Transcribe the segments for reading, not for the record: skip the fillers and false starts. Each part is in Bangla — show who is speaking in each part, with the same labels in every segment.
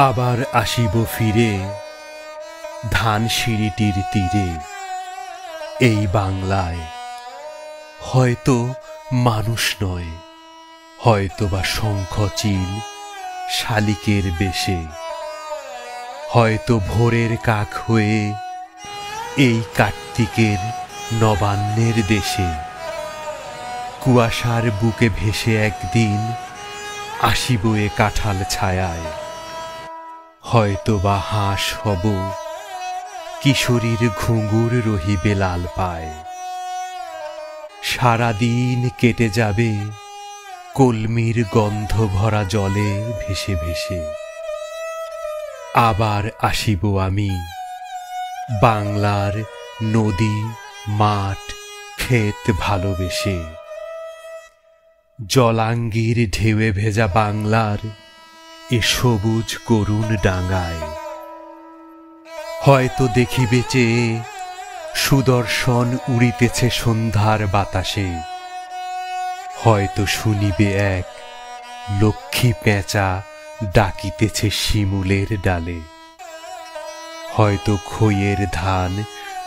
Speaker 1: আবার আসিব ফিরে ধানসিঁড়িটির তীরে, এই বাংলায় হয়তো মানুষ নয়, হয়তো বা শঙ্খচিল শালিকের বেশে, হয়তো ভোরের কাক হয়ে এই কার্তিকের নবান্নের দেশে কুয়াশার বুকে ভেসে একদিন আসিব এ কাঁঠাল ছায়ায়। হয়তো বা হাঁস হব, কিশোরীর ঘুঙুর রহিবে লাল পায়। সারাদিন কেটে যাবে কলমির গন্ধ ভরা জলে ভেসে ভেসে। আবার আসিব আমি বাংলার নদী মাঠ ক্ষেত ভালোবেসে, জলাঙ্গির ঢেউয়ে ভেজা বাংলার এ সবুজ করুণ ডাঙায়। হয়তো দেখিবে চেয়ে সুদর্শন উড়িতেছে সন্ধ্যার বাতাসে, হয়তো শুনিবে এক লক্ষ্মী পেঁচা ডাকিতেছে শিমুলের ডালে, হয়তো খইয়ের ধান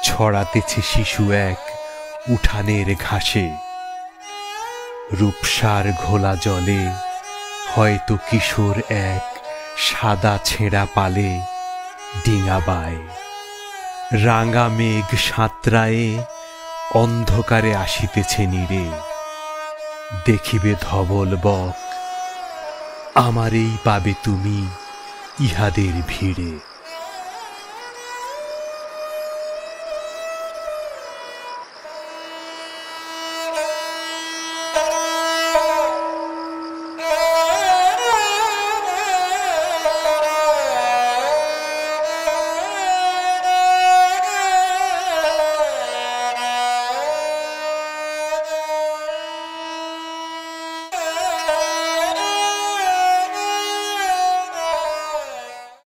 Speaker 1: ছড়াতেছে শিশু এক উঠানের ঘাসে। রূপসার ঘোলা জলে হয়তো কিশোর এক সাদা ছেঁড়া পালে ডিঙা বায়। রাঙা মেঘ সাঁতরায়ে অন্ধকারে আসিতেছে নীরে, দেখিবে ধবল বক, আমারেই পাবে তুমি ইহাদের ভিড়ে।